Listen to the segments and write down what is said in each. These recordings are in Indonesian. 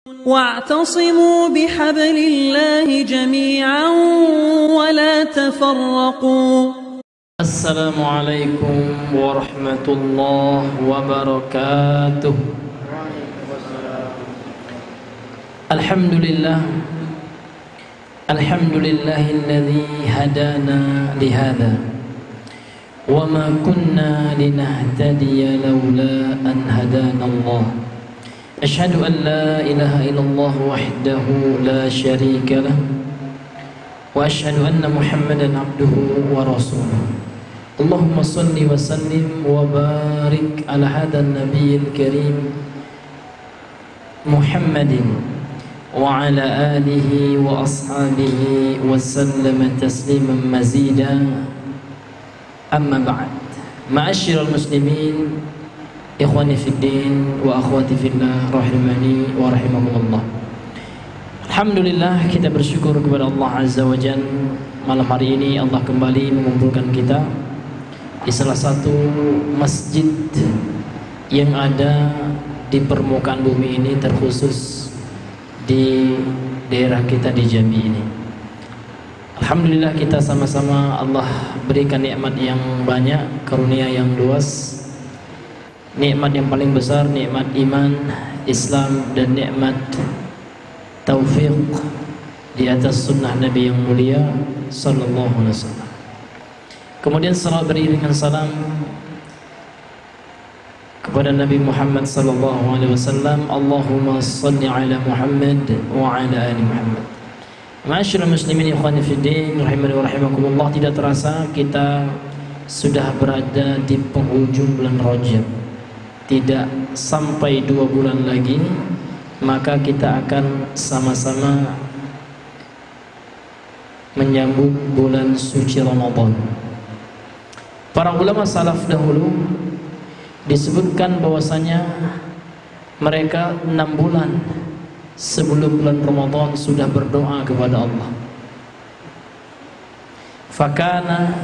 واعتصموا بحبل الله جميعا ولا تفرقوا. السلام عليكم ورحمة الله وبركاته. الحمد لله الذي هدانا لهذا وما كنا لنهتدي لولا أن هدانا الله. أشهد أن لا إله إلا الله وحده لا شريك له وأشهد أن محمدا عبده ورسوله. اللهم صل وسلم وبارك على هذا النبي الكريم محمد وعلى آله وأصحابه وسلم تسليما مزيدا. أما بعد، معاشر المسلمين, ikhwani fiddin wa akhwati fillah, rahimani wa rahimakumullah. Alhamdulillah, kita bersyukur kepada Allah Azza wa Jalla. Malam hari ini Allah kembali mengumpulkan kita di salah satu masjid yang ada di permukaan bumi ini, terkhusus di daerah kita di Jambi ini. Alhamdulillah, kita sama-sama Allah berikan nikmat yang banyak, karunia yang luas. Nikmat yang paling besar, nikmat iman, Islam, dan nikmat taufik di atas sunnah Nabi yang mulia sallallahu alaihi wasallam. Kemudian salat beriringan salam kepada Nabi Muhammad sallallahu alaihi wasallam. Allahumma shalli ala Muhammad wa ala ali Muhammad. Ma'asyiral muslimin, ikhwani fiddin, rahimani wa rahimakumullah. Tidak terasa kita sudah berada di penghujung bulan Rajab. Tidak sampai 2 bulan lagi, maka kita akan sama-sama menyambut bulan suci Ramadan. Para ulama salaf dahulu disebutkan bahwasanya mereka 6 bulan sebelum bulan Ramadan sudah berdoa kepada Allah. Fakana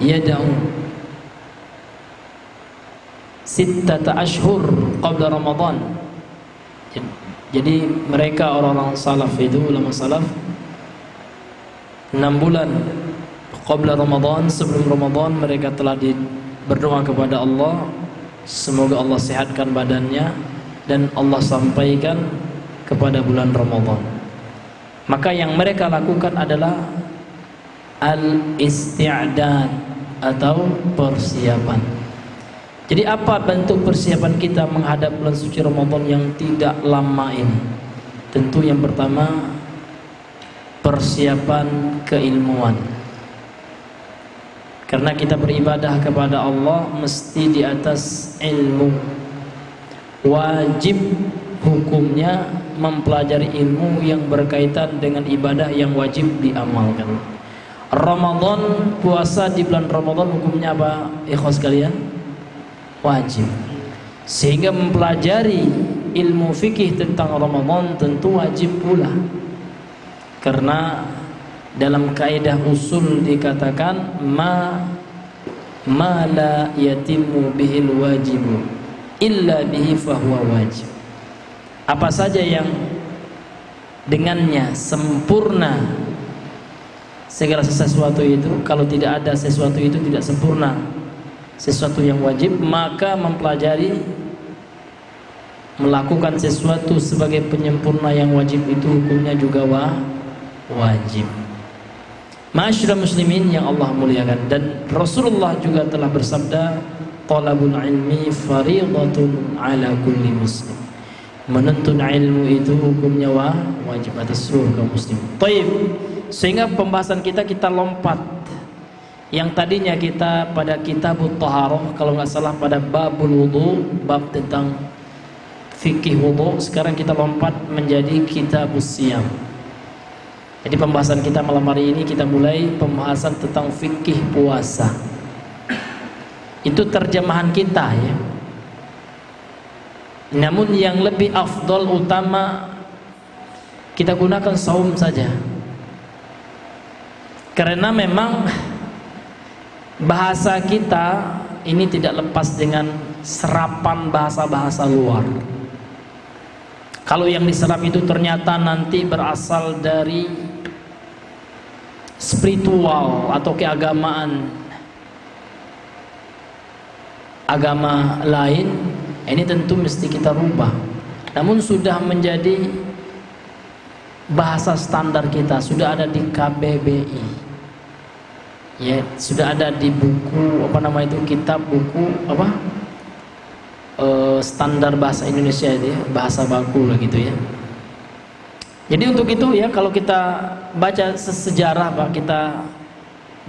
yad'u sittata ashhur qabla Ramadan. Jadi mereka orang-orang salaf itu, ulama salaf, 6 bulan qabla Ramadan, sebelum Ramadan mereka telah berdoa kepada Allah, semoga Allah sehatkan badannya dan Allah sampaikan kepada bulan Ramadan. Maka yang mereka lakukan adalah al-isti'dad atau persiapan. Jadi apa bentuk persiapan kita menghadap bulan suci Ramadan yang tidak lama ini? Tentu yang pertama, persiapan keilmuan. Karena kita beribadah kepada Allah mesti di atas ilmu. Wajib hukumnya mempelajari ilmu yang berkaitan dengan ibadah yang wajib diamalkan. Ramadan, puasa di bulan Ramadan hukumnya apa, ikhwas kalian? Wajib. Sehingga mempelajari ilmu fikih tentang Ramadan tentu wajib pula. Karena dalam kaidah usul dikatakan ma la yatimmu bihil wajibu illa bihi fahuwa wajib. Apa saja yang dengannya sempurna segala sesuatu itu, kalau tidak ada sesuatu itu tidak sempurna, sesuatu yang wajib, maka mempelajari, melakukan sesuatu sebagai penyempurna yang wajib itu hukumnya juga wajib. Ma'asyiral muslimin yang Allah muliakan, dan Rasulullah juga telah bersabda, talabul ilmi fariidatun ala kulli muslim. Menuntut ilmu itu hukumnya wajib atas seluruh kaum muslim. Baik, sehingga pembahasan kita lompat. Yang tadinya kita pada kitabut taharah, kalau nggak salah pada babul wudu, bab tentang fikih wudu, sekarang kita lompat menjadi kitabus siyam. Jadi pembahasan kita malam hari ini kita mulai pembahasan tentang fikih puasa. Itu terjemahan kita ya. Namun yang lebih afdal, utama, kita gunakan saum saja. Karena memang bahasa kita ini tidak lepas dengan serapan bahasa-bahasa luar. Kalau yang diserap itu ternyata nanti berasal dari spiritual atau keagamaan agama lain, ini tentu mesti kita rubah. Namun sudah menjadi bahasa standar kita, sudah ada di KBBI, ya, sudah ada di buku apa nama itu, kitab buku apa standar bahasa Indonesia itu ya, bahasa baku lah gitu ya. Jadi untuk itu ya, kalau kita baca sejarah Pak, kita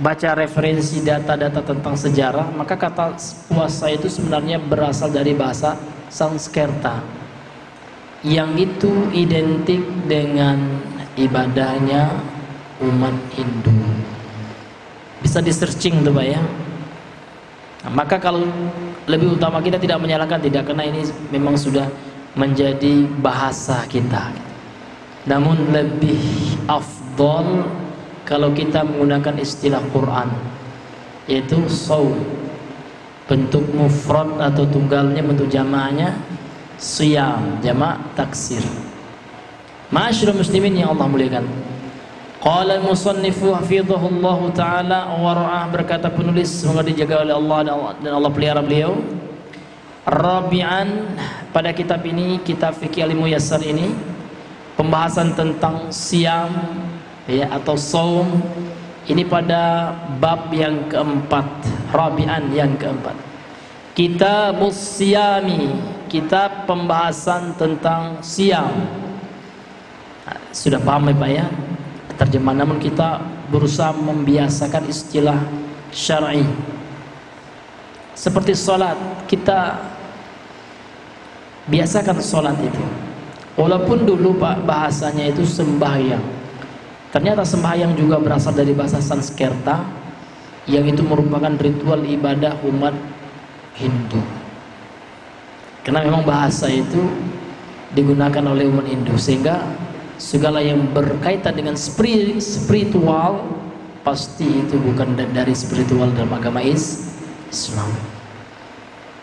baca referensi data-data tentang sejarah, maka kata puasa itu sebenarnya berasal dari bahasa Sanskerta, yang itu identik dengan ibadahnya umat Hindu. Bisa di searching tuh Pak ya. Nah, maka kalau lebih utama kita tidak menyalahkan, tidak, karena ini memang sudah menjadi bahasa kita. Namun lebih afdol kalau kita menggunakan istilah Quran, yaitu shaum, bentuk mufrad atau tunggalnya, bentuk jamaahnya siyam, jamak taksir. Ma'asyiral muslimin yang Allah muliakan, qala al-musannifu hafizahullahu ta'ala wa ra'ah, berkata penulis, semoga dijaga oleh Allah dan Allah pelihara beliau. Rabi'an, pada kitab ini, kitab Fiqh Al-Muyassar ini, pembahasan tentang siyam ya, atau saum, ini pada bab yang keempat. Rabi'an, yang keempat, Kitabus Siyami, kitab pembahasan tentang siam. Nah, sudah paham ya Pak ya terjemahan, namun kita berusaha membiasakan istilah syar'i. Seperti sholat, kita biasakan sholat itu. Walaupun dulu Pak bahasanya itu sembahyang, ternyata sembahyang juga berasal dari bahasa Sanskerta, yang itu merupakan ritual ibadah umat Hindu. Karena memang bahasa itu digunakan oleh umat Hindu, sehingga segala yang berkaitan dengan spiritual pasti itu bukan dari spiritual dalam agama Islam.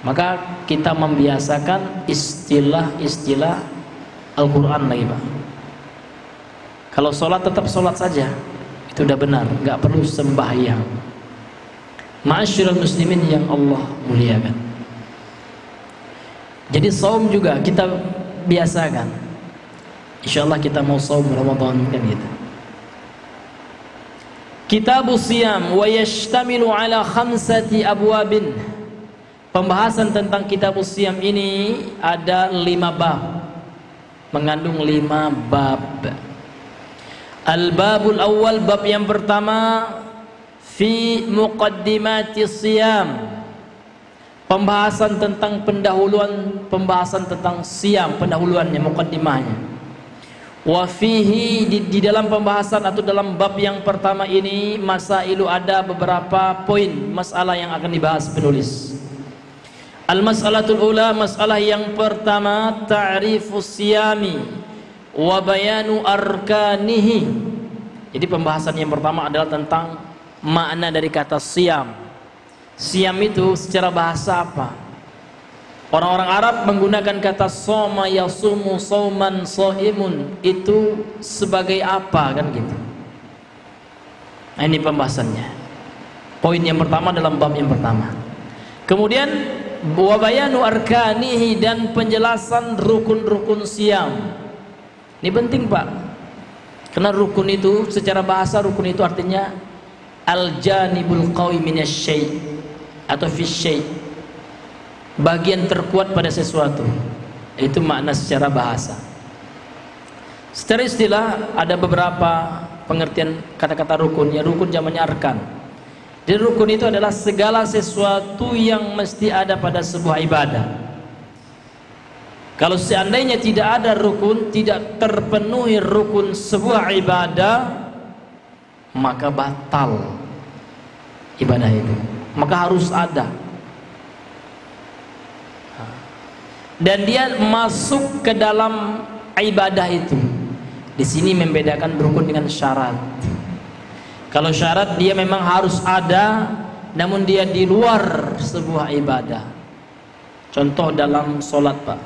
Maka kita membiasakan istilah-istilah Al-Quran lagi Pak. Kalau sholat tetap sholat saja, itu udah benar, nggak perlu sembahyang. Ma'asyiral muslimin yang Allah muliakan, jadi saum juga kita biasakan. Insyaallah kita mau saum Ramadan kan gitu. Kitabus Siyam wa yashtamilu ala 5 abwabin. Pembahasan tentang Kitabus Siyam ini ada 5 bab, mengandung 5 bab. Al-babul awal, bab yang pertama, fi muqaddimati siyam, pembahasan tentang pendahuluan, pembahasan tentang siam, pendahuluannya, muqaddimahnya. Wa fihi, di dalam pembahasan atau dalam bab yang pertama ini, masailu, ada beberapa poin masalah yang akan dibahas penulis. Al-mas'alatul ula, masalah yang pertama, ta'rifus siyami wa bayanu arkanihi. Jadi pembahasan yang pertama adalah tentang makna dari kata siam. Siam itu secara bahasa apa? Orang-orang Arab menggunakan kata soma yasumu sauman sohimun, itu sebagai apa kan gitu. Nah, ini pembahasannya. Poin yang pertama dalam bab yang pertama. Kemudian wa bayanu arkanihi, dan penjelasan rukun-rukun siam. Ini penting Pak, karena rukun itu secara bahasa, rukun itu artinya al-janibul qawi minasyai' atau fisyai', bagian terkuat pada sesuatu. Itu makna secara bahasa. Secara istilah ada beberapa pengertian kata-kata rukun. Ya, rukun zamannya arkan. Jadi rukun itu adalah segala sesuatu yang mesti ada pada sebuah ibadah. Kalau seandainya tidak ada rukun, tidak terpenuhi rukun sebuah ibadah, maka batal ibadah itu. Maka harus ada, dan dia masuk ke dalam ibadah itu. Di sini membedakan rukun dengan syarat. Kalau syarat dia memang harus ada, namun dia di luar sebuah ibadah. Contoh dalam sholat Pak,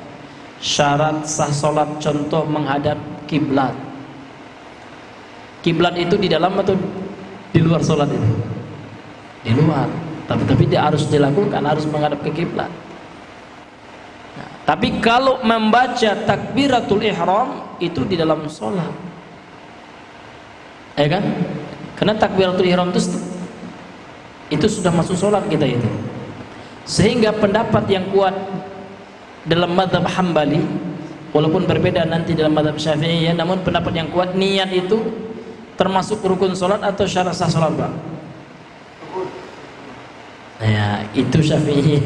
Syarat sah salat contoh menghadap kiblat. Kiblat itu di dalam atau di luar salat itu? Di luar. Tapi dia harus dilakukan, harus menghadap ke kiblat. Nah, tapi kalau membaca takbiratul ihram itu di dalam salat. Ya kan? Karena takbiratul ihram itu sudah masuk salat kita itu. Sehingga pendapat yang kuat dalam mazhab Hambali, walaupun berbeda nanti dalam mazhab Syafi'i ya, namun pendapat yang kuat niat itu termasuk rukun salat atau syarat sah salat, Pak? Ya, itu Syafi'i.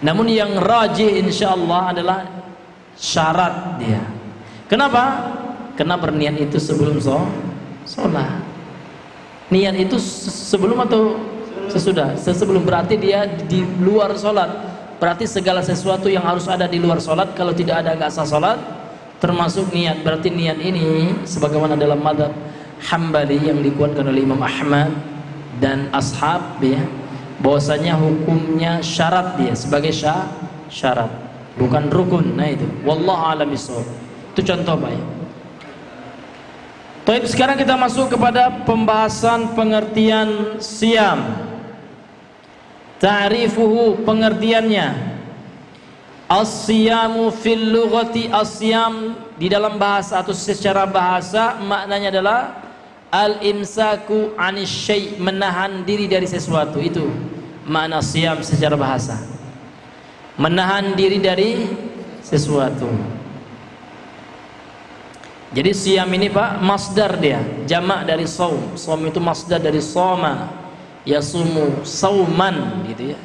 Namun yang rajih insyaallah adalah syarat dia. Kenapa? Karena berniat itu sebelum sholat. Niat itu sebelum atau sesudah? Sebelum, berarti dia di luar sholat. Berarti segala sesuatu yang harus ada di luar sholat, kalau tidak ada nggak sah sholat, termasuk niat. Berarti niat ini sebagaimana dalam mazhab Hambali yang dikuatkan oleh Imam Ahmad dan ashab ya, bahwasanya hukumnya syarat dia sebagai syarat, bukan rukun. Nah itu wallahu a'lam bishawab. Itu contoh baik. Baik, sekarang kita masuk kepada pembahasan pengertian siam. Ta'rifuhu, pengertiannya. As-siyamu fil lughati, as-siyam di dalam bahasa atau secara bahasa maknanya adalah al-imsaku 'anis syai', menahan diri dari sesuatu. Itu makna siam secara bahasa. Menahan diri dari sesuatu. Jadi siam ini Pak, masdar dia, jamak dari saum. Saum itu masdar dari soma, yasumu sauman gitu ya.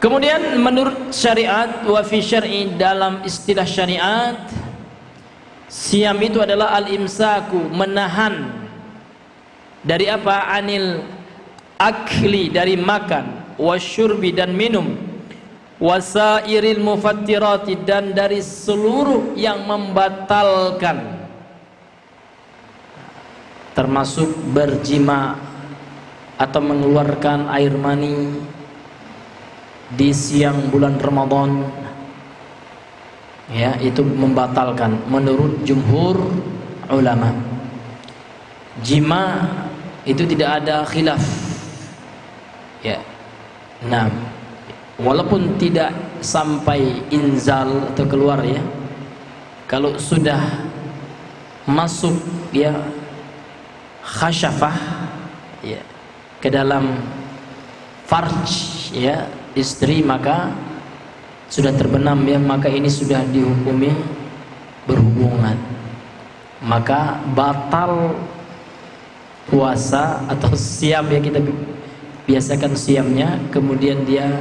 Kemudian menurut syariat, wa fi syar'i, dalam istilah syariat, siam itu adalah al-imsaku, menahan dari apa? Anil akli, dari makan, wasyurbi, dan minum, wasairil mufattirati, dan dari seluruh yang membatalkan, termasuk berjima atau mengeluarkan air mani di siang bulan Ramadan ya, itu membatalkan menurut jumhur ulama. Jima itu tidak ada khilaf ya. Nah, walaupun tidak sampai inzal atau keluar ya, kalau sudah masuk ya khasyafah ya ke dalam farj ya istri, maka sudah terbenam ya, maka ini sudah dihukumi berhubungan, maka batal puasa atau siam ya, kita biasakan siamnya, kemudian dia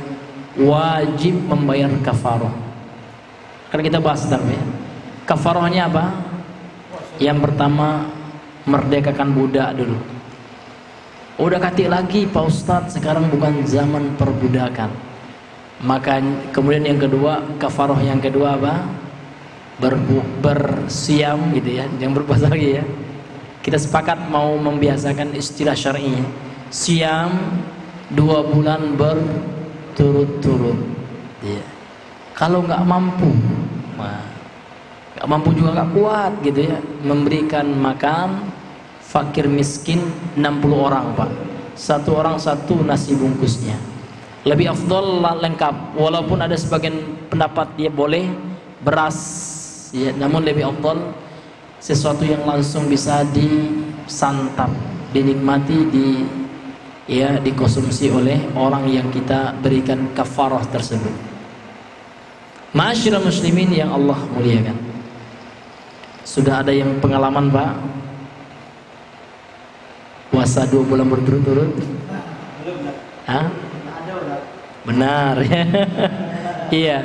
wajib membayar kafarah. Karena kita bahas tadi ya, kafarahnya apa? Yang pertama, merdekakan budak dulu. Udah kati lagi Pak Ustadz, sekarang bukan zaman perbudakan. Maka kemudian yang kedua, kafarah yang kedua apa? Bersiam gitu ya, yang berpuasa lagi ya. Kita sepakat mau membiasakan istilah syar'i, siam 2 bulan berturut-turut ya. Kalau nggak mampu, nggak mampu juga nggak kuat gitu ya, memberikan makan fakir miskin 60 orang Pak, 1 orang 1 nasi bungkusnya. Lebih afdol lengkap, walaupun ada sebagian pendapat dia boleh beras ya, namun lebih afdol sesuatu yang langsung bisa disantap, dinikmati, dikonsumsi oleh orang yang kita berikan kafarah tersebut. Ma'asyiral muslimin yang Allah muliakan, sudah ada yang pengalaman Pak puasa 2 bulan berturut-turut? Hah? Benar ya. Iya.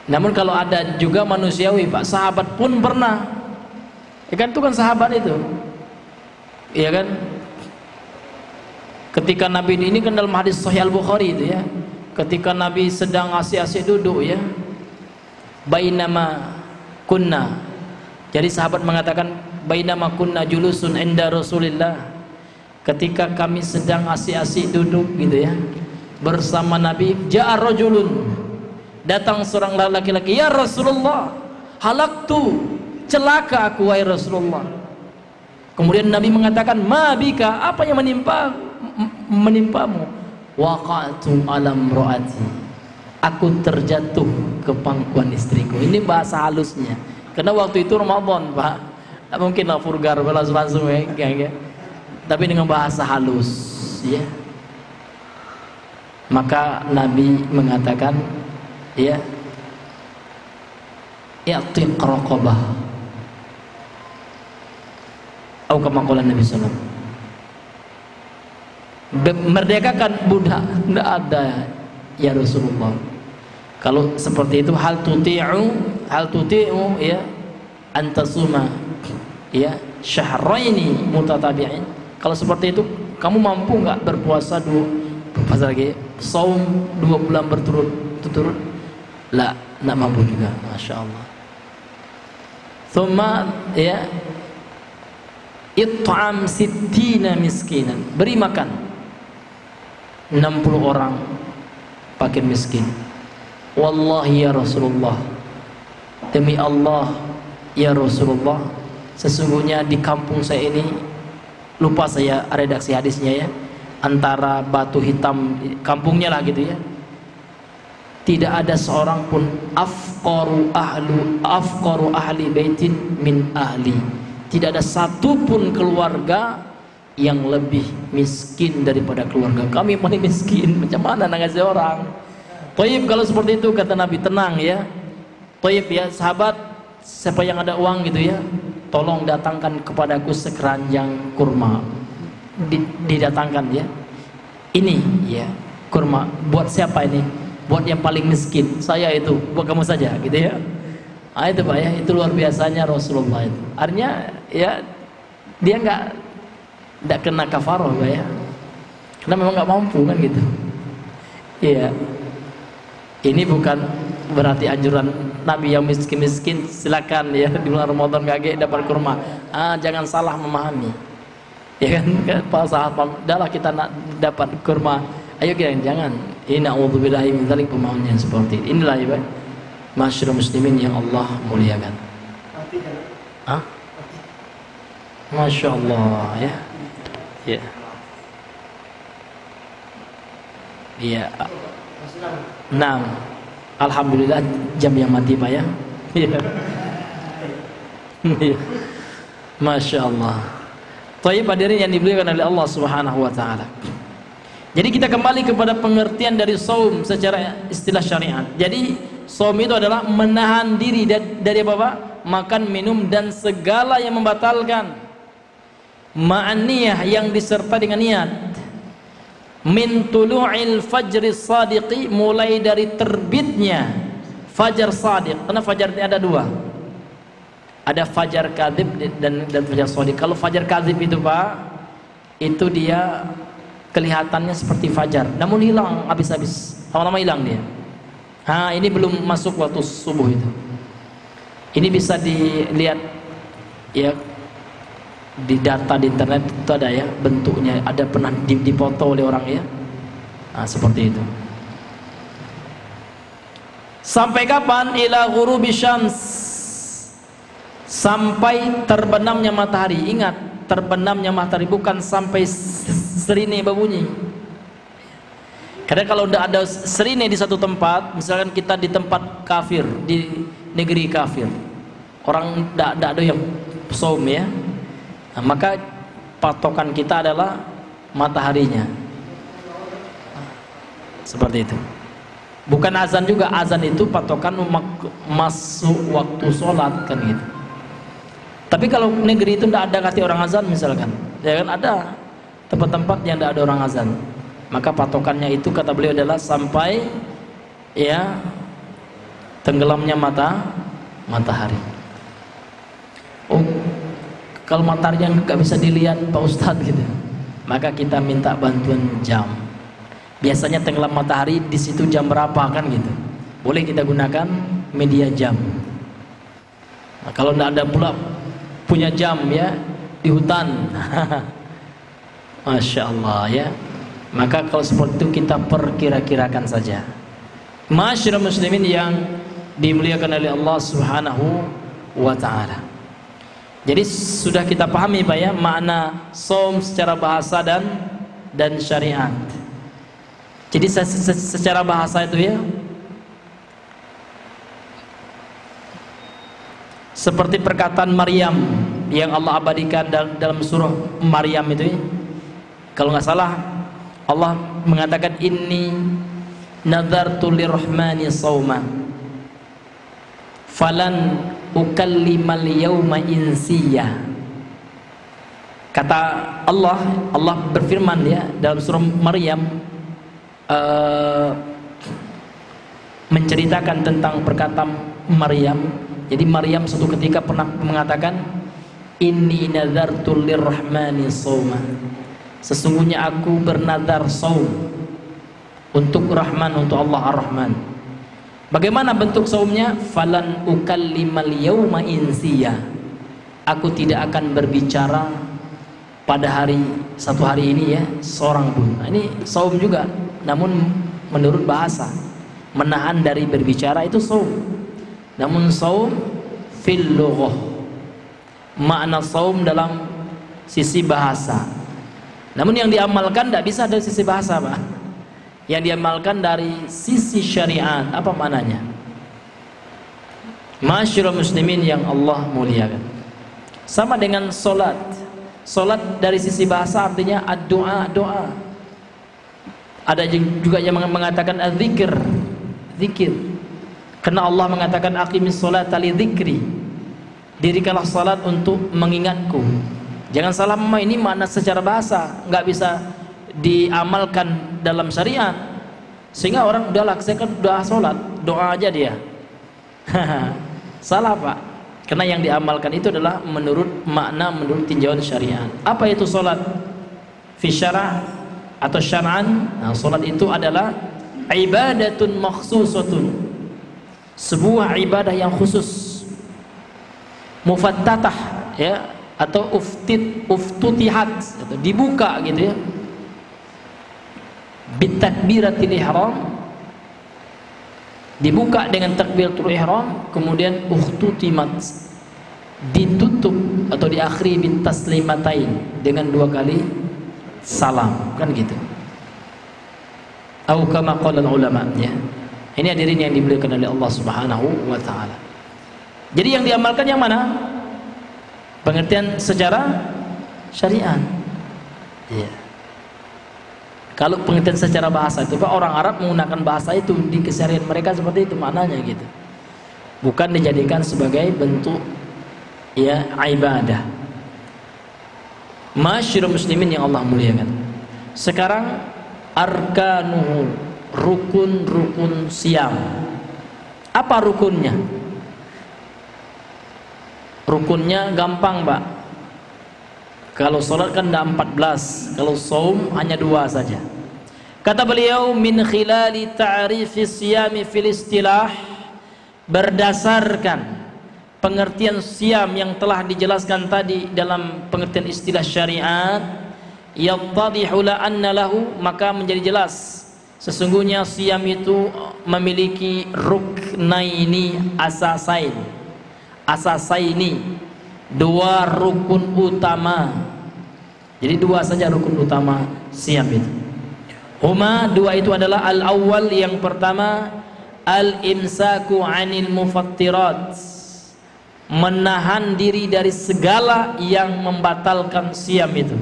Namun kalau ada juga manusiawi Pak, sahabat pun pernah. Ya kan, itu kan sahabat itu. Iya kan? Ketika Nabi ini kan dalam hadis Sahih Al-Bukhari itu ya, ketika Nabi sedang asik-asik duduk ya, bainama kunna. Jadi sahabat mengatakan bainama kunna julusun inda Rasulillah, ketika kami sedang asik-asik duduk gitu ya bersama Nabi, ja'a rajulun, Datang seorang laki-laki, ya Rasulullah, halaktu, celaka aku wahai Rasulullah. Kemudian Nabi mengatakan, ma bika, apa yang menimpamu? Waqa'tu alam ro'ati, aku terjatuh ke pangkuan istriku. Ini bahasa halusnya, karena waktu itu Ramadan, Pak. Tidak mungkin lah vulgar langsung ya. Tapi dengan bahasa halus, ya. Maka Nabi mengatakan, ya, i'tiq raqabah, atau kama qala Nabi sallallahu alaihi wasallam, merdekakan budak. Tidak ada ya Rasulullah. Kalau seperti itu, hal tuti'u ya antasuma ya syahraini mutatabi'in. Kalau seperti itu, kamu mampu nggak berpuasa saum 2 bulan berturut-turut? La, nggak mampu juga. Masya Allah. Thumma ya it'am sittina miskinan, beri makan 60 orang fakir miskin. Wallahi ya Rasulullah, demi Allah ya Rasulullah, sesungguhnya di kampung saya ini, lupa saya redaksi hadisnya ya, antara Batu Hitam kampungnya lah gitu ya, tidak ada seorang pun afqaru ahli baitin min ahli, tidak ada satupun keluarga yang lebih miskin daripada keluarga kami. Paling miskin, macam mana ngasih orang? Toib, kalau seperti itu kata Nabi, tenang ya. Toib ya sahabat, siapa yang ada uang gitu ya, tolong datangkan kepadaku sekeranjang kurma. Didatangkan ya. Ini ya kurma, buat siapa ini? Buat yang paling miskin. Saya itu, buat kamu saja gitu ya. Ah, itu Pak ya, itu luar biasanya Rasulullah itu. Artinya ya dia nggak kena kafaroh Pak ya, karena memang nggak mampu kan gitu. Iya, ini bukan berarti anjuran Nabi yang miskin-miskin silakan ya di bulan Ramadan kaget dapat kurma. Jangan salah memahami ya kan, Pak sahabat, dahlah kita nak dapat kurma, ayo kita jangan. Ini na'udzubillahi min dzalik, pemahaman yang seperti ini. Inilah ya Pak, masyarakat muslimin yang Allah muliakan. Masya Allah ya. Ya. Iya. Nah, alhamdulillah jam yang mati Pak ya. Iya. Masya Allah. Thayyib hadirin yang dimuliakan oleh Allah Subhanahu wa taala. Jadi kita kembali kepada pengertian dari saum secara istilah syariat. Jadi saum itu adalah menahan diri dari apa Pak? Makan, minum dan segala yang membatalkan. Ma'aniyah, yang disertai dengan niat. Min tulu'il fajri sadiqi, mulai dari terbitnya fajar sadiq. Karena fajar ini ada dua, ada fajar kadzib dan fajar sadiq. Kalau fajar kadzib itu Pak, itu dia kelihatannya seperti fajar, namun hilang habis-habis, lama-lama hilang dia. Ini belum masuk waktu subuh itu. Ini bisa dilihat ya di data di internet, itu ada ya bentuknya, ada pernah dipoto oleh orang ya. Seperti itu. Sampai kapan? Ila ghurubi syams, sampai terbenamnya matahari. Ingat, terbenamnya matahari, bukan sampai serine berbunyi. Karena kalau tidak ada serine di satu tempat, misalkan kita di tempat kafir, di negeri kafir, orang tidak ada yang saum ya, maka patokan kita adalah mataharinya. Seperti itu. Bukan azan juga, azan itu patokan masuk waktu sholat kan gitu. Tapi kalau negeri itu tidak ada kata orang azan misalkan, ya kan, ada tempat-tempat yang tidak ada orang azan, maka patokannya itu kata beliau adalah sampai ya tenggelamnya matahari. Kalau matahari yang nggak bisa dilihat Pak Ustadz gitu, maka kita minta bantuan jam. Biasanya tenggelam matahari di situ jam berapa kan gitu, boleh kita gunakan media jam. Nah, kalau tidak ada pula punya jam ya di hutan Masya Allah ya, maka kalau seperti itu kita perkira-kirakan saja Ma'asyiral muslimin yang dimuliakan oleh Allah Subhanahu wa taala. Jadi sudah kita pahami Pak ya makna saum secara bahasa dan syariat. Jadi secara bahasa itu ya seperti perkataan Maryam yang Allah abadikan dalam surah Maryam itu ya. Kalau nggak salah Allah mengatakan inni nadartu lirrahmani sauma falan ukallimal yawma insiya. Kata Allah berfirman ya dalam surah Maryam menceritakan tentang perkataan Maryam. Jadi Maryam suatu ketika pernah mengatakan inni nadartu lirrahmani sauma. Sesungguhnya aku bernadar saum untuk Rahman, untuk Allah Ar-Rahman. Bagaimana bentuk saumnya? Falan ukallimal yawma insiya. Aku tidak akan berbicara pada satu hari ini ya seorang pun. Nah, ini saum juga, namun menurut bahasa menahan dari berbicara itu saum. Namun saum fil lughah, makna saum dalam sisi bahasa. Namun yang diamalkan tidak bisa dari sisi bahasa Pak. Yang diamalkan dari sisi syariat. Apa maknanya? Ma'asyiral muslimin yang Allah muliakan. Sama dengan solat. Solat dari sisi bahasa artinya ad-doa, doa. Ada juga yang mengatakan az-zikr, zikir. Karena Allah mengatakan aqimis sholata li dzikri. Dirikanlah salat untuk mengingatku. Jangan salah ini makna secara bahasa, nggak bisa diamalkan dalam syariat. Sehingga orang udahlah saya kan doa salat, doa aja dia. Salah Pak. Karena yang diamalkan itu adalah menurut makna, menurut tinjauan syariat. Apa itu salat? Fi syarah atau syar'an? Nah, salat itu adalah ibadatun makhsusatun. Sebuah ibadah yang khusus. Mufattatah ya atau uftutihat atau dibuka gitu ya bitakbiratil ihram, dibuka dengan takbiratul ihram, kemudian uhtutimat, ditutup atau diakhiri bitaslimatain dengan 2 kali salam, kan gitu. Atau kama qala ulama ya. Ini hadirin yang dimuliakan oleh Allah Subhanahu wa taala. Jadi yang diamalkan yang mana? Pengertian secara syariat. Ya. Kalau pengertian secara bahasa itu Pak, orang Arab menggunakan bahasa itu di keseharian mereka seperti itu maknanya gitu. Bukan dijadikan sebagai bentuk ya ibadah. Ma'asyiral muslimin yang Allah muliakan. Sekarang arkanuhu, rukun-rukun siam. Apa rukunnya? Rukunnya gampang Pak. Kalau sholat kan ada 14, kalau saum hanya 2 saja. Kata beliau min khilali ta'rifi siyami fil istilah, berdasarkan pengertian siam yang telah dijelaskan tadi dalam pengertian istilah syariat, yattadihu la anna lahu, maka menjadi jelas sesungguhnya siam itu memiliki ruknaini asasaini, 2 rukun utama. Jadi 2 saja rukun utama siam itu. Huma, 2 itu adalah al-awwal, yang pertama al-imsaku 'anil mufattirat, menahan diri dari segala yang membatalkan siam itu.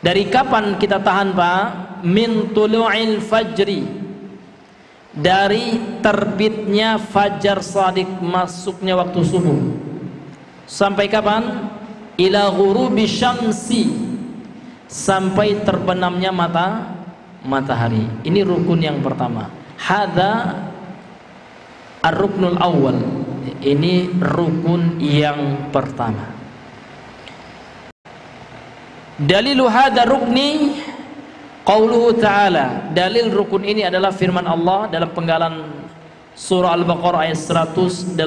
Dari kapan kita tahan Pak? Min tulu'il fajri, dari terbitnya fajar shadiq, masuknya waktu subuh. Sampai kapan? Ila ghurubi syamsi, sampai terbenamnya matahari. Ini rukun yang pertama. Hadza ar-ruknul awwal. Ini rukun yang pertama. Dalilu hadza rukni qauluhu ta'ala. Dalil rukun ini adalah firman Allah dalam penggalan surah Al-Baqarah ayat 187.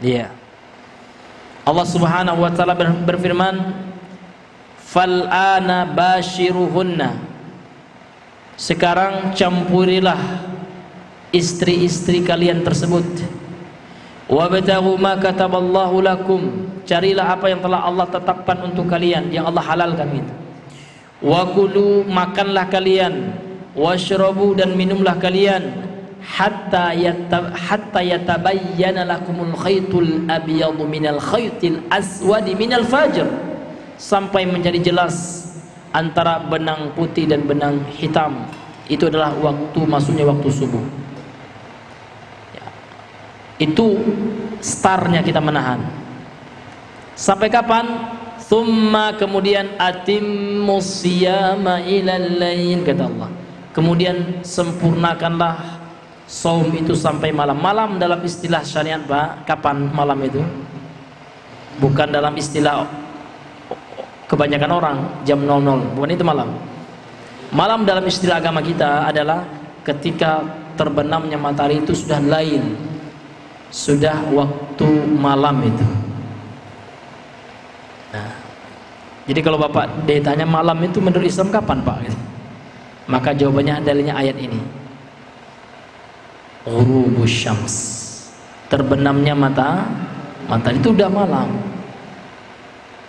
Iya. Allah Subhanahu wa taala berfirman, fal'ana bashiruhunna, sekarang campurilah istri-istri kalian tersebut. Wabtaghu ma kataballahu lakum, carilah apa yang telah Allah tetapkan untuk kalian, yang Allah halalkan itu. Wa kulu, makanlah kalian, washrabu, dan minumlah kalian, hatta yatabayyana lakumul khaytul abyadu minal khaytil aswadi minal fajr, sampai menjadi jelas antara benang putih dan benang hitam. Itu adalah waktu masuknya waktu subuh. Ya. Itu startnya kita menahan. Sampai kapan? Thumma, kemudian atimmus siyama ilal lail, kata Allah. Kemudian sempurnakanlah saum itu sampai malam. Malam dalam istilah syariat, Pak, kapan malam itu? Bukan dalam istilah kebanyakan orang jam 00, bukan itu malam. Malam dalam istilah agama kita adalah ketika terbenamnya matahari, itu sudah lain, sudah waktu malam itu. Nah, jadi kalau Bapak ditanya malam itu menurut Islam kapan, Pak? Maka jawabannya dalilnya ayat ini. Ghurubus syams, terbenamnya matahari itu udah malam.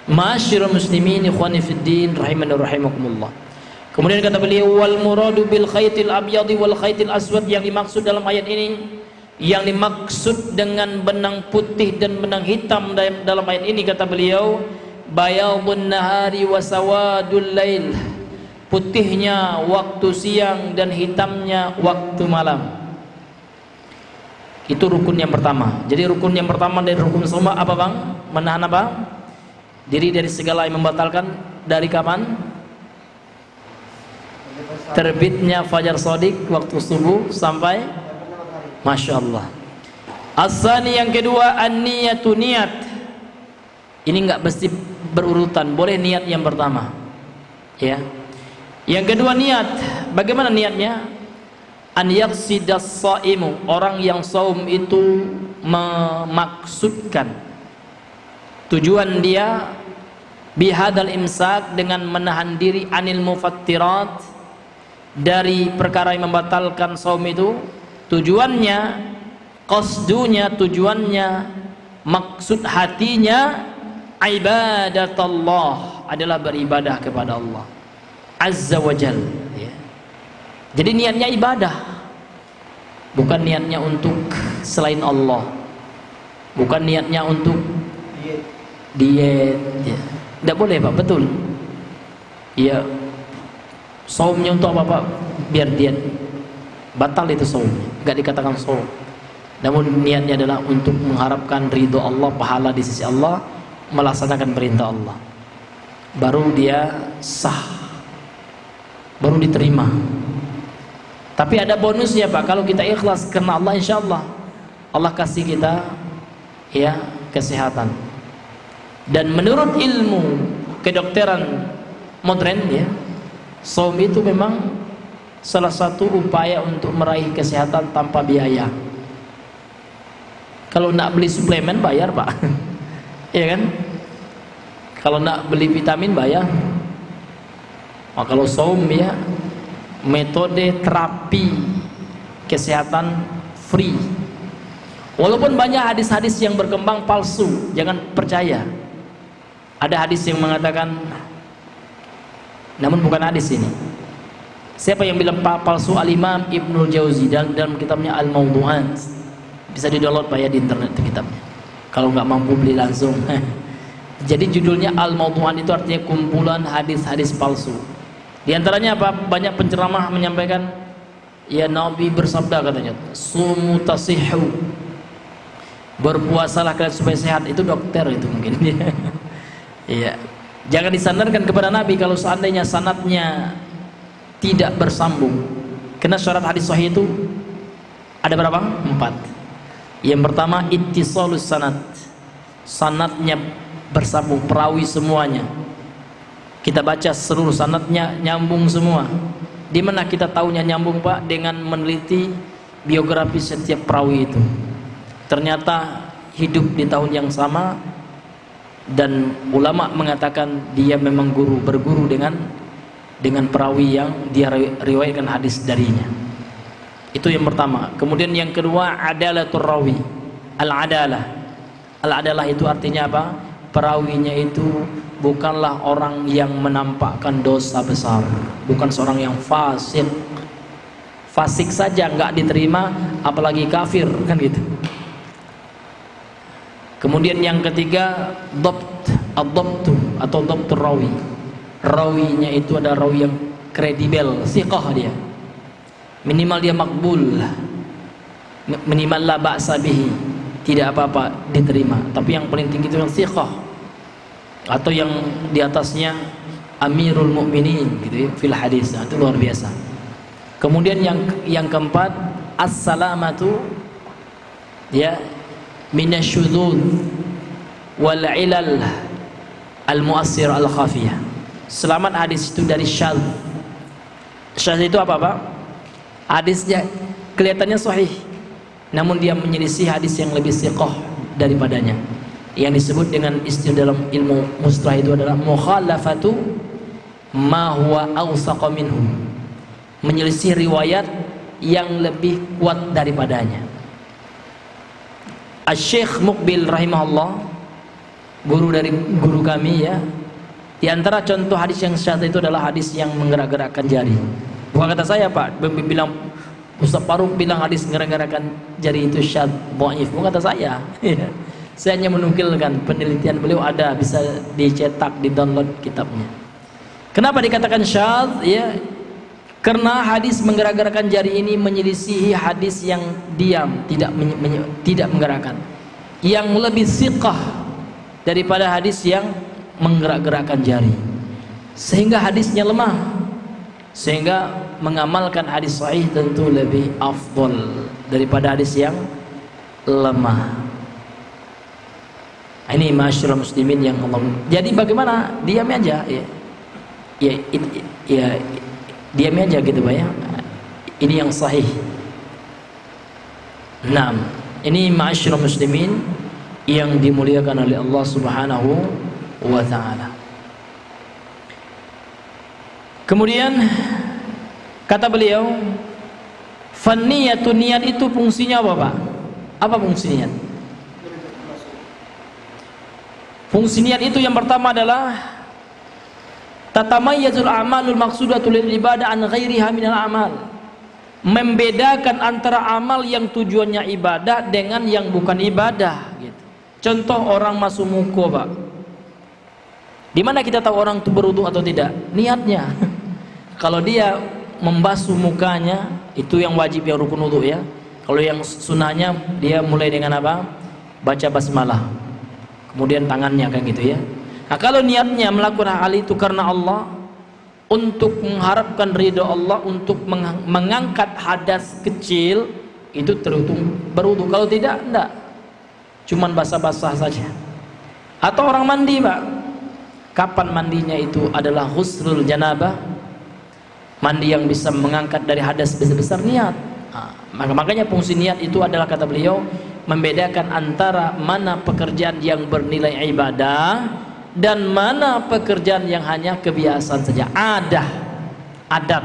Ma'asyiral muslimin ikhwani fiddin rahimani rahimakumullah. Kemudian kata beliau, wal muradu bil khaytil abyadi wal khaytil aswad, yang dimaksud dalam ayat ini, yang dimaksud dengan benang putih dan benang hitam dalam ayat ini, kata beliau, bayadun nahari wa sawadul lail, putihnya waktu siang dan hitamnya waktu malam. Itu rukun yang pertama. Jadi rukun yang pertama dari rukun saum apa, Bang? Menahan apa? Diri dari segala yang membatalkan. Dari kapan? Terbitnya fajar shadiq, waktu subuh, sampai Masya Allah. As-sani, yang kedua, an-niyatu, niat. Ini enggak mesti berurutan, boleh niat yang pertama, ya. Yang kedua niat. Bagaimana niatnya? An yaqsidas shaimu, orang yang saum itu memaksudkan, tujuan dia bihadal imsak, dengan menahan diri anil mufattirat, dari perkara yang membatalkan saum itu. Tujuannya, qasdunya, tujuannya, maksud hatinya, ibadatullah, adalah beribadah kepada Allah Azza wa Jal, ya. Jadi niatnya ibadah, bukan niatnya untuk selain Allah, bukan niatnya untuk diet, ya. Tidak boleh, Pak, betul. Ya, saumnya untuk apa, Pak? Biar diet, batal itu saum, nggak dikatakan saum. Namun niatnya adalah untuk mengharapkan ridho Allah, pahala di sisi Allah, melaksanakan perintah Allah, baru dia sah, baru diterima. Tapi ada bonusnya, Pak, kalau kita ikhlas karena Allah, insya Allah Allah kasih kita, ya, kesehatan. Dan menurut ilmu kedokteran modern, ya, saum itu memang salah satu upaya untuk meraih kesehatan tanpa biaya. Kalau nak beli suplemen bayar, Pak. Iya kan? Kalau nak beli vitamin bayar. Nah, kalau saum, ya, metode terapi kesehatan free. Walaupun banyak hadis-hadis yang berkembang palsu, jangan percaya. Ada hadis yang mengatakan, namun bukan hadis ini. Siapa yang bilang palsu? Al-Imam Ibnul Jauzi dalam kitabnya Al-Mawdu'at. Bisa di-download, Pak, ya, di internet itu kitabnya. Kalau nggak mampu beli langsung. Jadi judulnya Al-Mawdu'at, itu artinya kumpulan hadis-hadis palsu. Di antaranya apa? Banyak penceramah menyampaikan, ya, Nabi bersabda, katanya, sumu tasihhu, berpuasalah kalian supaya sehat. Itu dokter itu mungkin. Iya. Jangan disandarkan kepada Nabi kalau seandainya sanadnya tidak bersambung. Karena syarat hadis sahih itu ada berapa? 4. Yang pertama, ittisalus sanad, sanadnya bersambung, perawi semuanya. Kita baca seluruh sanadnya nyambung semua. Di mana kita tahunya nyambung, Pak? Dengan meneliti biografi setiap perawi itu. Ternyata hidup di tahun yang sama, dan ulama mengatakan dia memang berguru dengan perawi yang dia riwayatkan hadis darinya. Itu yang pertama. Kemudian yang kedua, adalatul rawi. Al-adalah. Al-adalah itu artinya apa? Perawinya itu bukanlah orang yang menampakkan dosa besar, bukan seorang yang fasik. Fasik saja nggak diterima, apalagi kafir, kan gitu. Kemudian yang ketiga, ad-dhabtu atau dhabtur rawi. Rawinya itu ada rawi yang kredibel, thiqah dia. Minimal dia makbul. Minimal la ba'sa bihi, tidak apa-apa, diterima. Tapi yang paling tinggi itu yang thiqah. Atau yang di atasnya amirul mu'minin gitu ya, fil hadis. Itu luar biasa. Kemudian yang keempat, as-salamatu ya minasyudzuz wal ilal al-mu'assir al-khafiyah. Selamat hadis itu dari syadz. Syadz itu apa, Pak? Hadisnya kelihatannya sahih, namun dia menyelisih hadis yang lebih thiqah daripadanya. Yang disebut dengan istilah dalam ilmu mustalah itu adalah mukhalafatu ma huwa awsaqa minhu. Menyelisih riwayat yang lebih kuat daripadanya. Asy-Syaikh Muqbil rahimahullah, guru kami ya, di antara contoh hadis yang syadz itu adalah hadis yang menggerak-gerakkan jari. Bukan kata saya, Pak, bilang Ustaz Faruk bilang hadis menggerak-gerakkan jari itu syadz, dhaif. Bukan kata saya. Saya hanya menukilkan penelitian beliau, ada, bisa dicetak, di-download kitabnya. Kenapa dikatakan syadz? Ya, karena hadis menggerak-gerakkan jari ini menyelisihi hadis yang diam, tidak menggerakkan, yang lebih thiqah daripada hadis yang menggerak-gerakkan jari, sehingga hadisnya lemah. Sehingga mengamalkan hadis sahih tentu lebih afdol daripada hadis yang lemah. Ini masyarakat muslimin yang Allah. Jadi bagaimana? Diam aja ya, diam aja gitu, Pak ya. Ini yang sahih. Nah, ini masyarakat muslimin yang dimuliakan oleh Allah Subhanahu wa ta'ala. Kemudian kata beliau, fanniyatu, niat itu fungsinya apa, Pak? Apa fungsi niat? Fungsi niat itu yang pertama adalah tatamayyazul a'malul maqsudatu lil ibadah an ghairiha minal a'mal. Membedakan antara amal yang tujuannya ibadah dengan yang bukan ibadah gitu. Contoh orang masuk muko, Pak. Di mana kita tahu orang itu berwudu atau tidak? Niatnya. Kalau dia membasuh mukanya, itu yang wajib, yang rukun wudu ya. Kalau yang sunnahnya dia mulai dengan apa? Baca basmalah. Kemudian tangannya kayak gitu ya. Nah, kalau niatnya melakukan hal itu karena Allah, untuk mengharapkan ridho Allah, untuk mengangkat hadas kecil, itu terhitung berwudu. Kalau tidak, enggak. Cuman basah-basah saja. Atau orang mandi, Pak. Kapan mandinya itu adalah ghuslul janabah, mandi yang bisa mengangkat dari hadas besar-besar, niat. Makanya fungsi niat itu adalah, kata beliau, membedakan antara mana pekerjaan yang bernilai ibadah dan mana pekerjaan yang hanya kebiasaan saja, adat,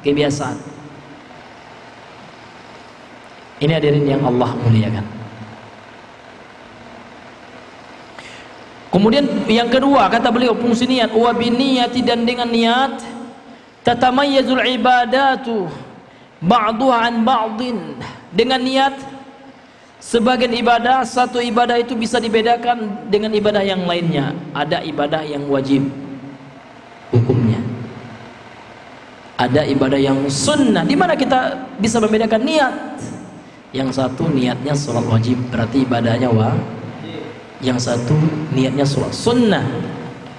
kebiasaan. Ini hadirin yang Allah muliakan. Kemudian yang kedua, kata beliau, fungsi niat, wa biniyati, dan dengan niat tatamayyazul ibadatu ba'duha an ba'din. Dengan niat sebagian ibadah, satu ibadah itu bisa dibedakan dengan ibadah yang lainnya. Ada ibadah yang wajib hukumnya, ada ibadah yang sunnah. Di mana kita bisa membedakan niat? Yang satu niatnya sholat wajib, berarti ibadahnya yang satu niatnya sholat sunnah,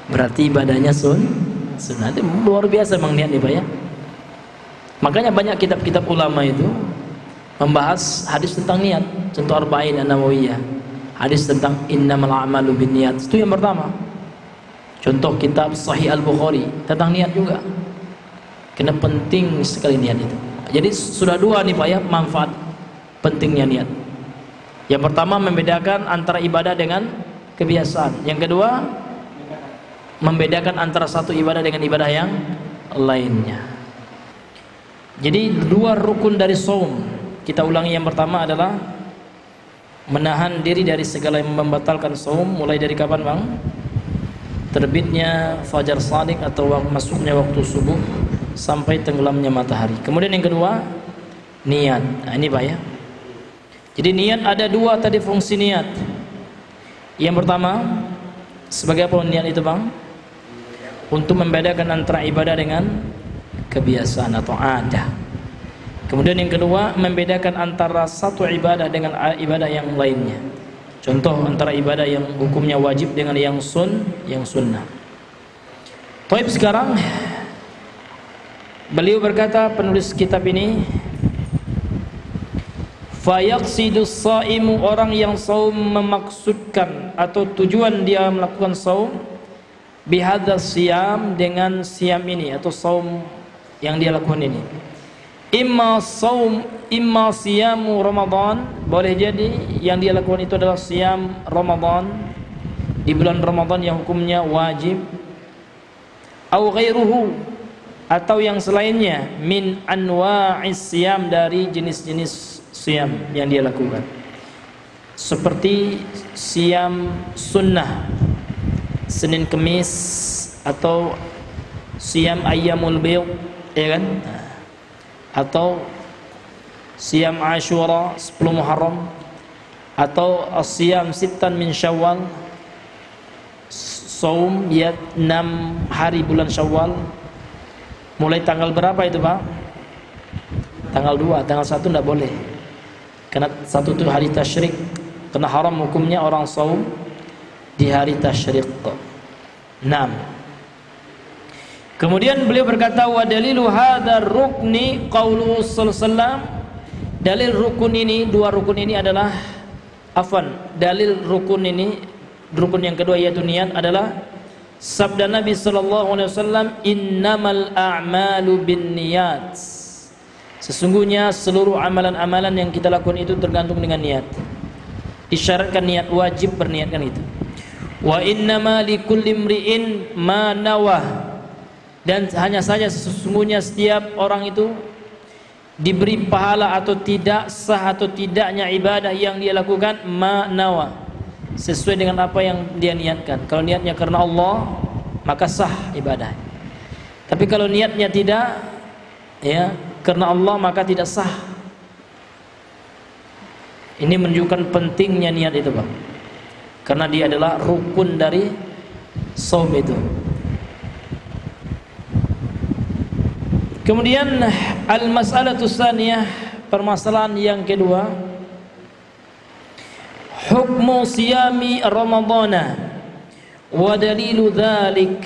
berarti ibadahnya sunnah. Itu luar biasa memang niat nih, Pak ya. Makanya banyak kitab-kitab ulama itu membahas hadis tentang niat. Contoh Arba'in An-Nawawiyah, hadis tentang innamal a'malu binniyat, itu yang pertama. Contoh kitab Sahih Al-Bukhari tentang niat juga. Karena penting sekali niat itu. Jadi sudah dua nih, Pak ya, manfaat pentingnya niat. Yang pertama, membedakan antara ibadah dengan kebiasaan. Yang kedua, membedakan antara satu ibadah dengan ibadah yang lainnya. Jadi dua rukun dari saum. Kita ulangi, yang pertama adalah menahan diri dari segala yang membatalkan saum. Mulai dari kapan, Bang? Terbitnya fajar shadiq atau masuknya waktu subuh sampai tenggelamnya matahari. Kemudian yang kedua, niat. Nah, ini Pak ya. Jadi niat ada dua tadi fungsi niat. Yang pertama, sebagai apa niat itu, Bang? Untuk membedakan antara ibadah dengan kebiasaan atau adah. Kemudian yang kedua, membedakan antara satu ibadah dengan ibadah yang lainnya. Contoh antara ibadah yang hukumnya wajib dengan yang sunnah. Baik, sekarang beliau berkata, penulis kitab ini, fayaqsidus shaimu, orang yang saum memaksudkan atau tujuan dia melakukan saum, bihadzal siyam, dengan siyam ini atau saum yang dia lakukan ini. Imma saum, imma siyamu Ramadan, boleh jadi yang dia lakukan itu adalah siyam Ramadan di bulan Ramadan yang hukumnya wajib, au ghairuhu, atau yang selainnya, min anwa'is siyam, dari jenis-jenis siyam yang dia lakukan, seperti siyam sunnah Senin Kemis atau siyam ayyamul bid, ya kan? Atau siyam Ashura 10 Muharram, atau siyam sittan min Syawal, saum ya 6 hari bulan Syawal. Mulai tanggal berapa itu, Pak? Tanggal 2, tanggal 1 enggak boleh. Karena 1 itu hari tasyrik, karena haram hukumnya orang saum di hari tasyrik. 6. Kemudian beliau berkata, wa dalilu hadzal rukni qauluhu sallallahu alaihi wasallam, dalil rukun ini, dua rukun ini adalah dalil rukun ini, rukun yang kedua yaitu niat, adalah sabda Nabi sallallahu alaihi wasallam, innamal a'malu binniyat, sesungguhnya seluruh amalan-amalan yang kita lakukan itu tergantung dengan niat. Isyaratkan niat, wajib berniatkan itu. Wa innama likulli imri'in ma nawah, dan hanya saja sesungguhnya setiap orang itu diberi pahala atau tidak, sah atau tidaknya ibadah yang dia lakukan, ma'nawa, sesuai dengan apa yang dia niatkan. Kalau niatnya karena Allah, maka sah ibadah. Tapi kalau niatnya tidak, ya, karena Allah, maka tidak sah. Ini menunjukkan pentingnya niat itu, Pak, karena dia adalah rukun dari saum itu. Kemudian al-mas'alatu tsaniyah, permasalahan yang kedua, hukmu siyami ramadhana wa dalilu dzalik,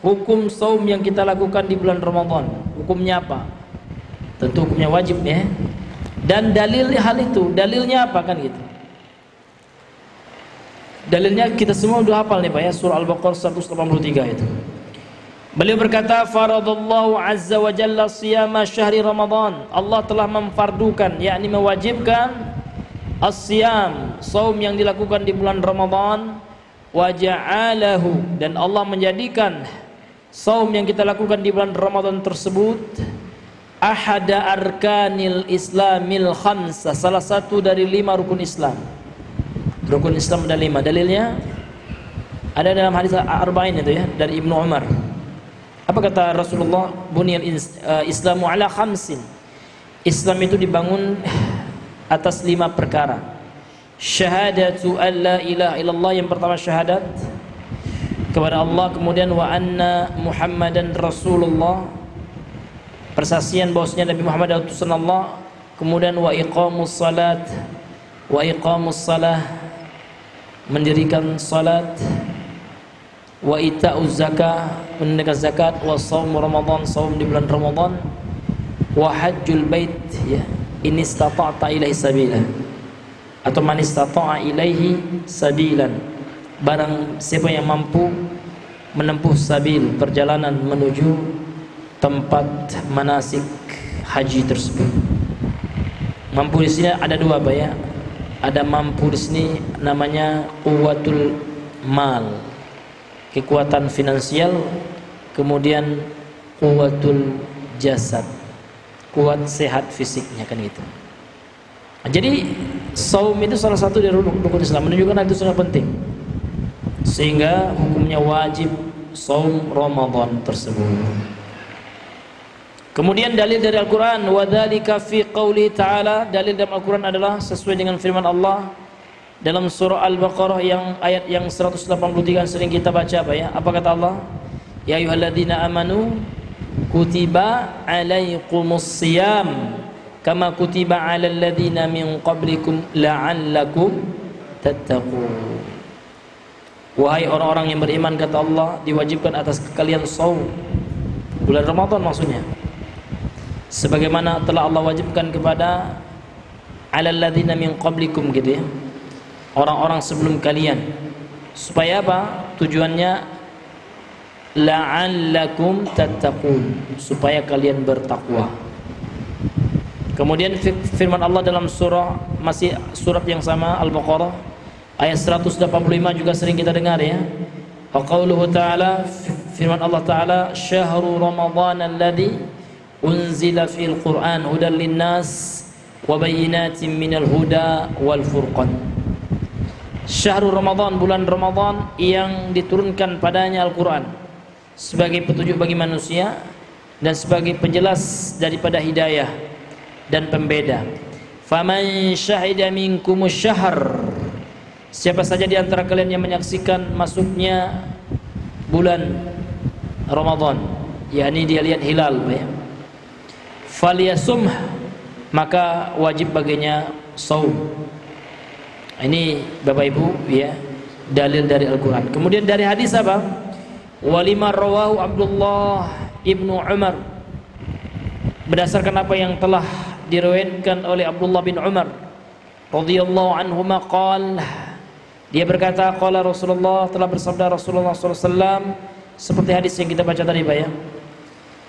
hukum saum yang kita lakukan di bulan Ramadan, hukumnya apa? Tentu hukumnya wajib, ya. Dan dalil hal itu, dalilnya apa, kan gitu. Dalilnya kita semua udah hafal nih, Pak ya, surah Al-Baqarah 183 itu. Beliau berkata, faradallahu azza wa jalla siyama syahri Ramadan, Allah telah memfardukan, yakni mewajibkan as-siyam, saum yang dilakukan di bulan Ramadan, wa ja'alahu, dan Allah menjadikan saum yang kita lakukan di bulan Ramadan tersebut ahada arkanil islamil khamsa, salah satu dari 5 rukun Islam. Rukun Islam ada 5. Dalilnya ada dalam hadis Arba'in itu, ya, dari Ibnu Umar. Apa kata Rasulullah? Buniyal Islamu ala khamsin, Islam itu dibangun atas 5 perkara. Syahadatu an la ilaha illallah, yang pertama syahadat kepada Allah, kemudian wa anna Muhammadan Rasulullah, persaksian bahwasanya Nabi Muhammad adalah utusan Allah, kemudian wa iqamus salat, wa iqamus salah, mendirikan salat, wa ita'uz zakah, menunaikan zakat, wa shaum Ramadan, saum di bulan Ramadan, wa hajjul bait, ya, in istata'ta ilaihi sabila, atau man istata'a ilaihi sabilan, barang siapa yang mampu menempuh sabil, perjalanan menuju tempat manasik haji tersebut. Mampu di sini ada 2, Pak ya. Ada mampu di sini namanya quwwatul mal, kekuatan finansial, kemudian kuwatul jasad, kuat sehat fisiknya, kan gitu. Nah, jadi saum itu salah satu dari rukun Islam, menunjukkan itu sangat penting, sehingga hukumnya wajib saum Ramadan tersebut. Kemudian dalil dari Al-Quran, وَذَلِكَ فِي قَوْلِهِ ta'ala, dalil dalam Al-Quran adalah sesuai dengan firman Allah dalam surah Al-Baqarah yang ayat yang 183 sering kita baca, apa ya? Apa kata Allah? Ya ayyuhalladzina amanu kutiba alaikumus siyam kama kutiba alal ladzina min qablikum la'allakum tattaqun. Wahai orang-orang yang beriman, kata Allah, diwajibkan atas kalian saum bulan Ramadan, maksudnya sebagaimana telah Allah wajibkan kepada alal ladzina min qablikum, gitu ya, orang-orang sebelum kalian. Supaya apa? Tujuannya la'allakum tattaqun, supaya kalian bertakwa. Kemudian firman Allah dalam surah, masih surat yang sama, Al-Baqarah ayat 185 juga sering kita dengar, ya. Wa qauluhu ta'ala, firman Allah Ta'ala, syahrul ramadhan alladzi unzila fil Qur'an hudan linnas wa bayyinatin minal huda wal furqan. Syahrul Ramadan, bulan Ramadan yang diturunkan padanya Al-Quran sebagai petunjuk bagi manusia dan sebagai penjelas daripada hidayah dan pembeda. Faman syahida minkumus syahr, siapa saja di antara kalian yang menyaksikan masuknya bulan Ramadan, yakni dia lihat hilal, ya, falyasum, maka wajib baginya saum. Ini Bapak Ibu, ya, dalil dari Al-Quran. Kemudian dari hadis apa? Walima rawahu Abdullah ibnu Umar, berdasarkan apa yang telah diriwayatkan oleh Abdullah bin Umar radhiyallahu anhuma, qala, dia berkata, qala Rasulullah, telah bersabda Rasulullah SAW, seperti hadis yang kita baca tadi, Pak, ya.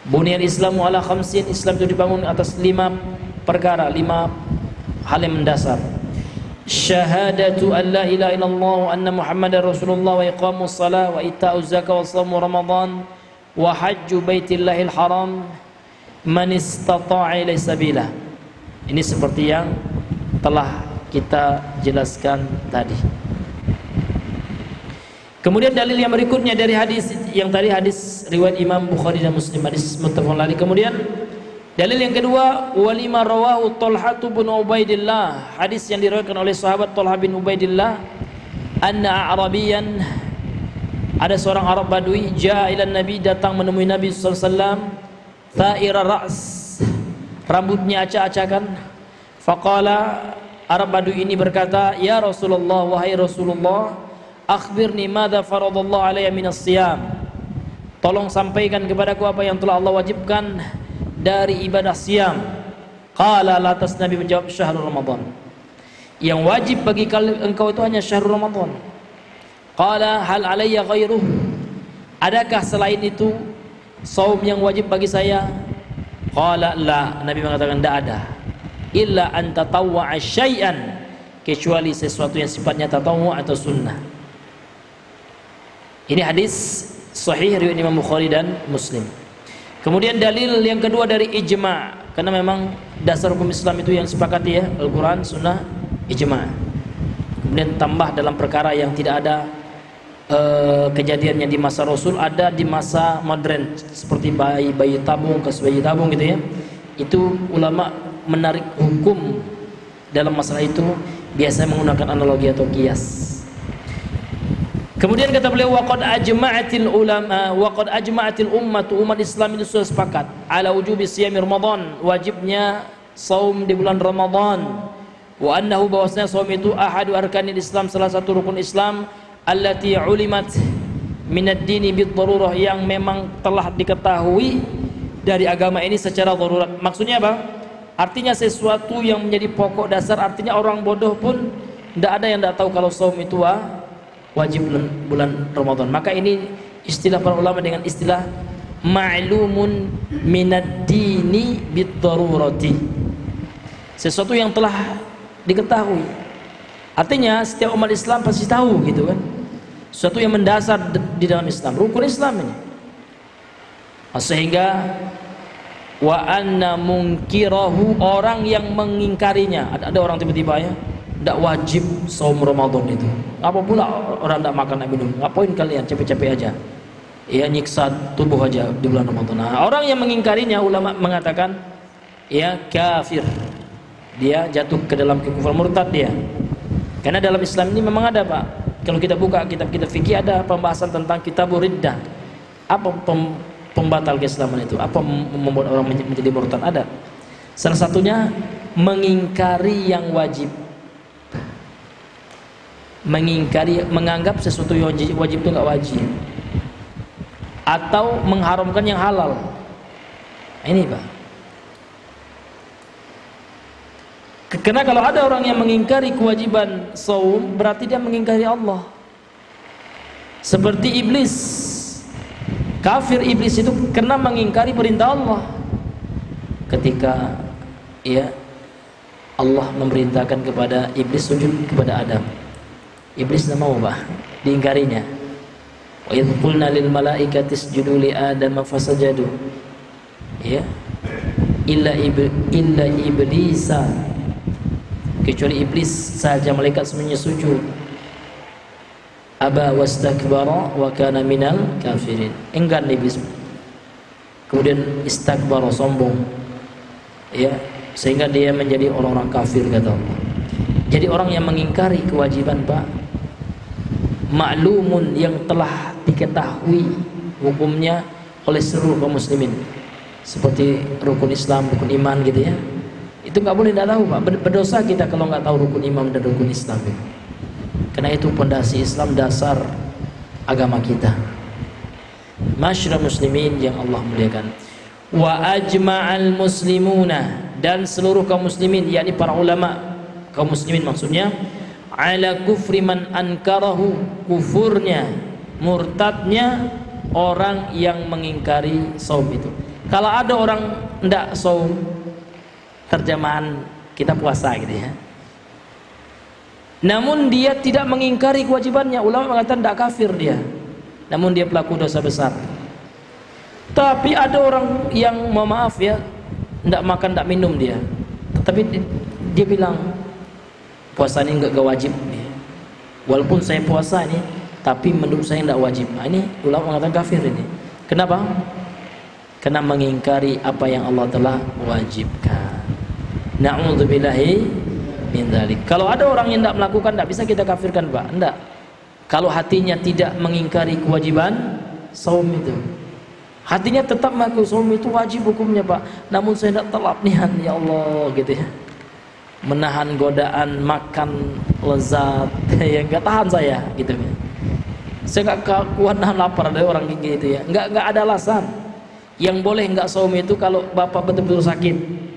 Buniyal Islamu ala khamsin, Islam itu dibangun atas 5 perkara, 5 hal yang mendasar. Syahadatu an la ilaha illallah wa anna Muhammadar Rasulullah wa iqamus salah wa ita'uz zakah wa shaum Ramadan wa hajju baitillahil haram man istata'a ilaihi sabila. Ini seperti yang telah kita jelaskan tadi. Kemudian dalil yang berikutnya dari hadis yang tadi, hadis riwayat Imam Bukhari dan Muslim, hadis muttafaqun alaih. Kemudian dalil yang kedua, walima rawahu Talhah bin Ubaidillah, hadis yang diriwayatkan oleh sahabat Talhah bin Ubaidillah, anna Arabiyan, ada seorang Arab Badui, jaa ila Nabi, datang menemui Nabi sallallahu alaihi wasallam, tha'ira ra's, rambutnya acak-acakan. Faqala, Arab Badui ini berkata, ya Rasulullah, wahai Rasulullah, akhbirni madza faradallahu alayya minas siyam, tolong sampaikan kepadaku apa yang telah Allah wajibkan dari ibadah siam. Qala, lantas Nabi menjawab, syahrul Ramadan, yang wajib bagi engkau itu hanya syahrul Ramadan. Qala hal alayya ghairuh, adakah selain itu saum yang wajib bagi saya? Qala la, Nabi mengatakan tidak ada, illa an tatawwa'a syai'an, kecuali sesuatu yang sifatnya tatawwu' atau sunnah. Ini hadis sahih riwayat Imam Bukhari dan Muslim. Kemudian dalil yang kedua dari ijma', karena memang dasar hukum Islam itu yang sepakati, ya, Al-Quran, Sunnah, ijma'. Kemudian tambah dalam perkara yang tidak ada kejadiannya di masa Rasul, ada di masa modern, seperti bayi tabung, kasus bayi tabung, gitu, ya. Itu ulama menarik hukum dalam masalah itu biasanya menggunakan analogi atau qiyas. Kemudian kata beliau, waqad ajma'atil ulama waqad ajma'atil ummatu, umat Islam itu sudah sepakat ala wujubi siyami Ramadan, wajibnya saum di bulan Ramadan, wa annahu, bahwasanya saum itu ahadu arkanil Islam, salah satu rukun Islam, allati ulimat minad dini bid darurah, yang memang telah diketahui dari agama ini secara darurat. Maksudnya apa? Artinya sesuatu yang menjadi pokok dasar, artinya orang bodoh pun tidak ada yang tidak tahu kalau saum itu wajib bulan Ramadan. Maka ini istilah para ulama dengan istilah ma'lumun minad dini bid darurati, sesuatu yang telah diketahui. Artinya setiap umat Islam pasti tahu, gitu kan. Sesuatu yang mendasar di dalam Islam, rukun Islam ini. Sehingga wa anna munkirahu, orang yang mengingkarinya. Ada orang tiba-tiba ya, tidak wajib saum Ramadan itu. Apa pula orang tidak makan dan minum? Ngapain kalian capek-capek aja? Ya nyiksa tubuh aja di bulan Ramadan. Nah, orang yang mengingkarinya, ulama mengatakan ya kafir. Dia jatuh ke dalam kekufuran, murtad dia. Karena dalam Islam ini memang ada, Pak. Kalau kita buka kitab-kitab fikih ada pembahasan tentang kitabur riddah. Apa pembatal keislaman itu? Apa membuat orang menjadi murtad? Ada. Salah satunya mengingkari yang wajib. Mengingkari, menganggap sesuatu yang wajib itu enggak wajib. Atau mengharamkan yang halal. Ini, Pak. Karena kalau ada orang yang mengingkari kewajiban saum, berarti dia mengingkari Allah. Seperti iblis. Kafir iblis itu karena mengingkari perintah Allah. Ketika ya Allah memerintahkan kepada iblis sujud kepada Adam, iblis tidak mau, Pak, diingkarinya. Wa idh qulna lil malaikati isjudu li Adam fasajadu. Ya. Illa iblisa, kecuali iblis saja malaikat semuanya sujud. Aba wastakbara wa kana minal kafirin. Enggan iblis. Kemudian istakbara, sombong. Ya, sehingga dia menjadi orang-orang kafir, kata Allah. Jadi orang yang mengingkari kewajiban, Pak, maklumun, yang telah diketahui hukumnya oleh seluruh kaum muslimin, seperti rukun Islam, rukun iman gitu ya. Itu nggak boleh tidak tahu, Pak. Berdosa kita kalau nggak tahu rukun iman dan rukun Islam itu. Karena itu pondasi Islam, dasar agama kita. Masyarakat muslimin yang Allah muliakan. Wa ajma'al muslimuna, dan seluruh kaum muslimin, yakni para ulama kaum muslimin maksudnya, ala kufri man ankarahu, kufurnya, murtadnya orang yang mengingkari saum itu. Kalau ada orang tidak saum, terjemahan kita puasa gitu ya, namun dia tidak mengingkari kewajibannya, ulama mengatakan tidak kafir dia, namun dia pelaku dosa besar. Tapi ada orang yang, mohon maaf ya, tidak makan, tidak minum dia, tetapi dia bilang puasa ini enggak wajib nih. Walaupun saya puasa ini, tapi menurut saya tidak wajib. Nah, ini ulama mengatakan kafir ini. Kenapa? Karena mengingkari apa yang Allah telah wajibkan. Na'udzubillahi min dzalik. Kalau ada orang yang tidak melakukan, tidak bisa kita kafirkan, Pak. Tidak. Kalau hatinya tidak mengingkari kewajiban saum itu, hatinya tetap mengaku saum itu wajib hukumnya, Pak, namun saya tidak telapnihan, ya Allah, gitu ya, menahan godaan makan lezat ya, nggak tahan saya gitu ya. Saya nggak kuat nahan lapar, ada orang kayak gitu ya. Nggak ada alasan. Yang boleh nggak saum itu kalau bapak betul-betul sakit.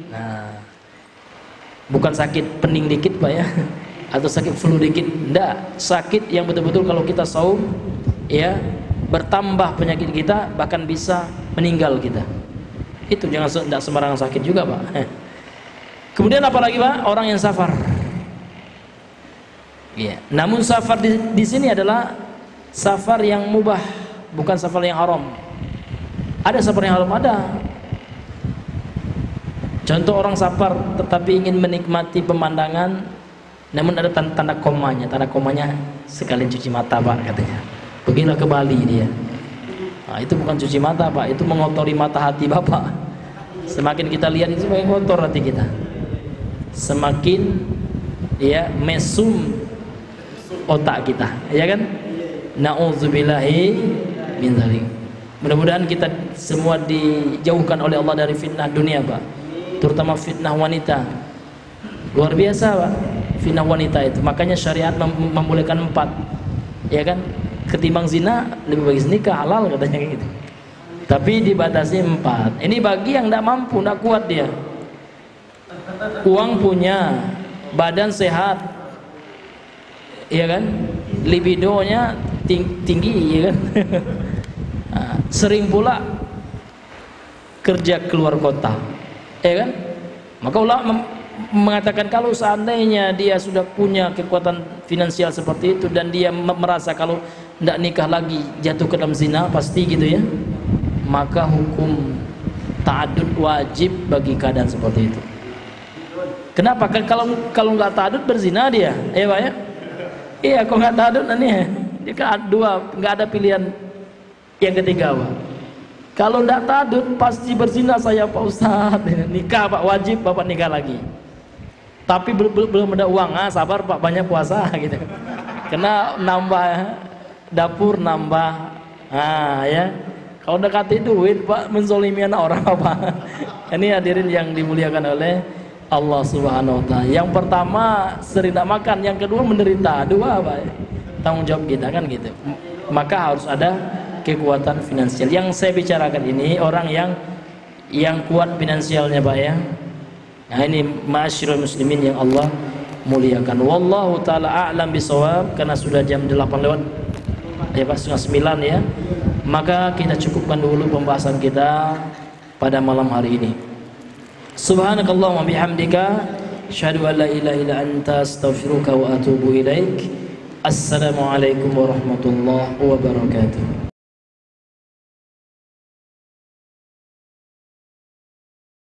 Nah, bukan sakit pening dikit, Pak ya, atau sakit flu dikit. Nggak, sakit yang betul-betul kalau kita saum ya, bertambah penyakit kita, bahkan bisa meninggal kita. Itu jangan tidak sembarangan sakit juga, Pak. Kemudian apalagi, Pak, orang yang safar. Ya, namun safar di sini adalah safar yang mubah, bukan safar yang haram. Ada safar yang haram, ada. Contoh orang safar tetapi ingin menikmati pemandangan, namun ada tanda komanya. Tanda komanya sekalian cuci mata, Pak, katanya. Pergilah ke Bali dia. Nah, itu bukan cuci mata, Pak, itu mengotori mata hati Bapak. Semakin kita lihat itu semakin kotor hati kita. Semakin ya mesum otak kita, ya kan? Na'udzubillahi min dzalik. Mudah-mudahan kita semua dijauhkan oleh Allah dari fitnah dunia, Pak. Terutama fitnah wanita. Luar biasa, Pak, fitnah wanita itu. Makanya syariat membolehkan 4. Ya kan? Ketimbang zina lebih bagus nikah, halal katanya gitu. Tapi dibatasi 4. Ini bagi yang tidak mampu, tidak kuat dia. Uang punya, badan sehat, ya kan? Libidonya tinggi, ya kan? Nah, sering pula kerja keluar kota, ya kan? Maka ulama mengatakan kalau seandainya dia sudah punya kekuatan finansial seperti itu dan dia merasa kalau tidak nikah lagi, jatuh ke dalam zina pasti gitu ya, maka hukum ta'adud wajib bagi keadaan seperti itu. Kenapa? Kan kalau nggak ta'adud berzina dia, ya Pak ya? Iya, kalau nggak ta'adud nanti dia kan dua, nggak ada pilihan yang ketiga Pak. Kalau nggak ta'adud pasti berzina saya Pak Ustaz. Nikah Pak, wajib Bapak nikah lagi. Tapi belum ada uang, sabar Pak, banyak puasa gitu. Kena nambah dapur, nambah, ya. Kalau dekati duit Pak, menzolimi anak orang apa? Ini hadirin yang dimuliakan oleh Allah Subhanahu wa Ta'ala. Yang pertama sering tidak makan, yang kedua menderita, dua Pak, tanggung jawab kita kan gitu. Maka harus ada kekuatan finansial. Yang saya bicarakan ini orang yang kuat finansialnya Pak ya. Nah ini ma'asyiral muslimin yang Allah muliakan. Wallahu ta'ala a'lam bisawab. Karena sudah jam 8 lewat ya Pak, setengah 9 ya. Maka kita cukupkan dulu pembahasan kita pada malam hari ini. Subhanakallahumma bihamdika asyhadu an la ilaha illa anta astaghfiruka wa atubu ilaik. Assalamualaikum warahmatullahi wabarakatuh.